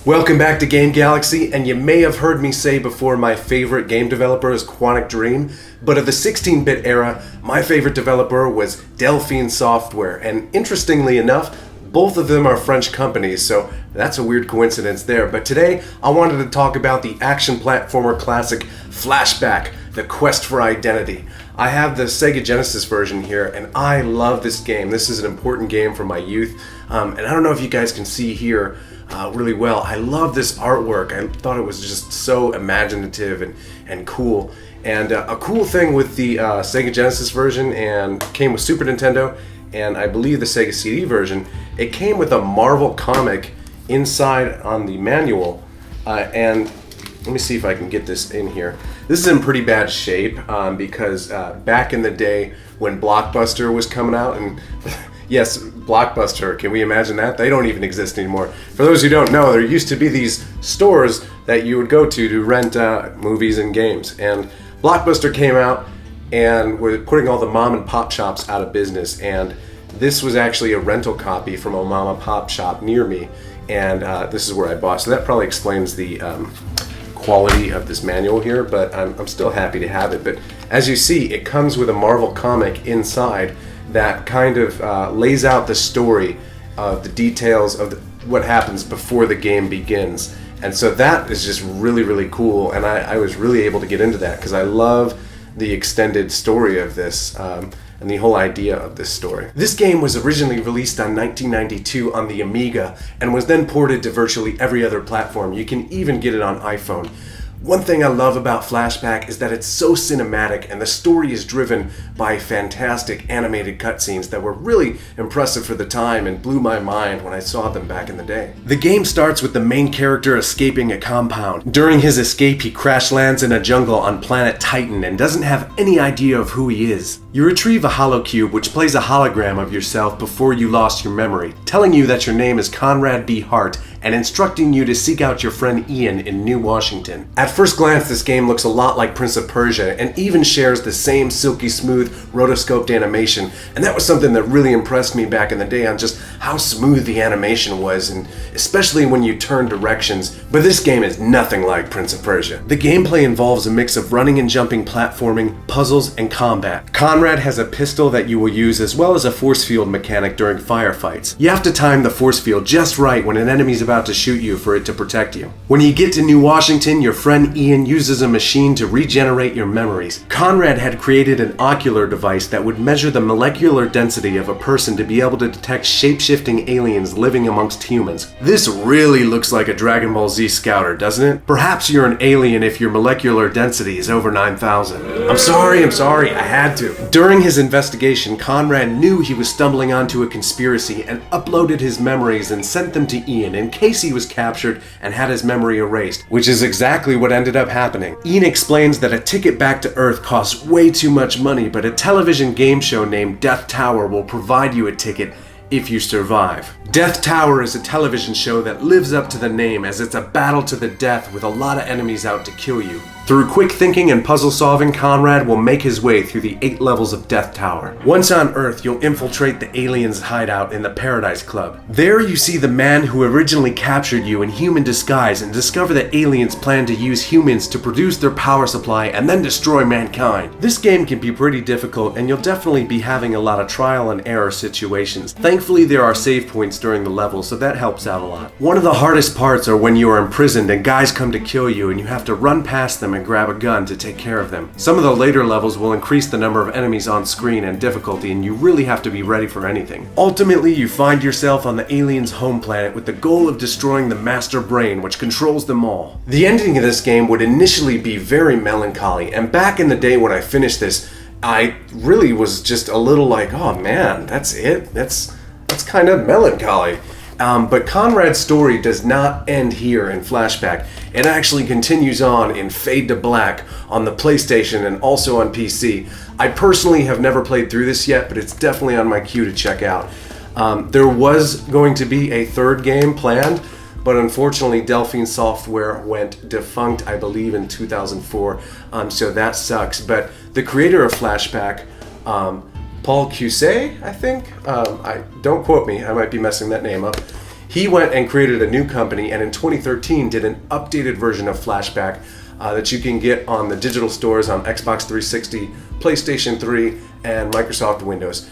Welcome back to Game Galaxy, and you may have heard me say before my favorite game developer is Quantic Dream, but of the 16-bit era, my favorite developer was Delphine Software, and interestingly enough, both of them are French companies, so that's a weird coincidence there. But today, I wanted to talk about the action platformer classic Flashback, The Quest for Identity. I have the Sega Genesis version here, and I love this game. This is an important game from my youth, and I don't know if you guys can see here really well. I love this artwork. I thought it was just so imaginative and cool. And a cool thing with the Sega Genesis version, and came with Super Nintendo, and I believe the Sega CD version, it came with a Marvel comic inside on the manual. And let me see if I can get this in here. This is in pretty bad shape because back in the day when Blockbuster was coming out, and yes, Blockbuster, can we imagine that? They don't even exist anymore. For those who don't know, there used to be these stores that you would go to rent movies and games. And Blockbuster came out and were putting all the mom and pop shops out of business. And this was actually a rental copy from a mom and pop shop near me. And this is where I bought. So that probably explains the quality of this manual here, but I'm still happy to have it. But as you see, it comes with a Marvel comic inside that kind of lays out the story of the details of what happens before the game begins. And so that is just really, really cool, and I was really able to get into that because I love the extended story of this and the whole idea of this story. This game was originally released on 1992 on the Amiga and was then ported to virtually every other platform. You can even get it on iPhone. One thing I love about Flashback is that it's so cinematic, and the story is driven by fantastic animated cutscenes that were really impressive for the time and blew my mind when I saw them back in the day. The game starts with the main character escaping a compound. During his escape, he crash lands in a jungle on planet Titan and doesn't have any idea of who he is. You retrieve a holocube which plays a hologram of yourself before you lost your memory, telling you that your name is Conrad B. Hart and instructing you to seek out your friend Ian in New Washington. At first glance, this game looks a lot like Prince of Persia and even shares the same silky smooth rotoscoped animation, and that was something that really impressed me back in the day on just how smooth the animation was, and especially when you turn directions. But this game is nothing like Prince of Persia. The gameplay involves a mix of running and jumping, platforming, puzzles, and combat. Conrad has a pistol that you will use as well as a force field mechanic during firefights. You have to time the force field just right when an enemy's about to shoot you for it to protect you. When you get to New Washington, your friend Ian uses a machine to regenerate your memories. Conrad had created an ocular device that would measure the molecular density of a person to be able to detect shape-shifting aliens living amongst humans. This really looks like a Dragon Ball Z scouter, doesn't it? Perhaps you're an alien if your molecular density is over 9,000. I'm sorry, I had to. During his investigation, Conrad knew he was stumbling onto a conspiracy and uploaded his memories and sent them to Ian in case he was captured and had his memory erased, which is exactly what ended up happening. Ian explains that a ticket back to Earth costs way too much money, but a television game show named Death Tower will provide you a ticket if you survive. Death Tower is a television show that lives up to the name, as it's a battle to the death with a lot of enemies out to kill you. Through quick thinking and puzzle solving, Conrad will make his way through the 8 levels of Death Tower. Once on Earth, you'll infiltrate the aliens' hideout in the Paradise Club. There you see the man who originally captured you in human disguise and discover that aliens plan to use humans to produce their power supply and then destroy mankind. This game can be pretty difficult, and you'll definitely be having a lot of trial and error situations. Thankfully, there are save points during the level, so that helps out a lot. One of the hardest parts are when you are imprisoned and guys come to kill you and you have to run past them and grab a gun to take care of them. Some of the later levels will increase the number of enemies on screen and difficulty, and you really have to be ready for anything. Ultimately, you find yourself on the aliens' home planet with the goal of destroying the master brain which controls them all. The ending of this game would initially be very melancholy, and back in the day when I finished this, I really was just a little like, oh man, that's it? That's kind of melancholy. But Conrad's story does not end here in Flashback. It actually continues on in Fade to Black on the PlayStation and also on PC. I personally have never played through this yet, but it's definitely on my queue to check out. There was going to be a third game planned, but unfortunately Delphine Software went defunct, I believe, in 2004, so that sucks. But the creator of Flashback, Paul Cusset, I think, don't quote me, I might be messing that name up. he went and created a new company, and in 2013 did an updated version of Flashback that you can get on the digital stores on Xbox 360, PlayStation 3, and Microsoft Windows.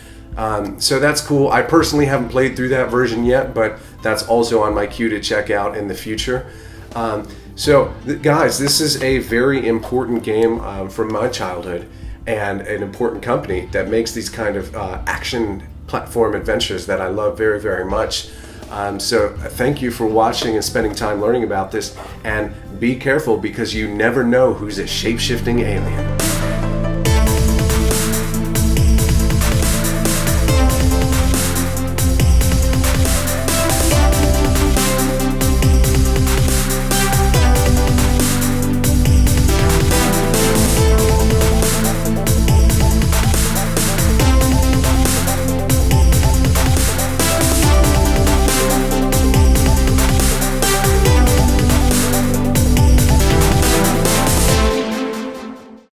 So that's cool. I personally haven't played through that version yet, but that's also on my queue to check out in the future. Guys, this is a very important game from my childhood, and an important company that makes these kind of action platform adventures that I love very, very much. So thank you for watching and spending time learning about this, and be careful because you never know who's a shape-shifting alien.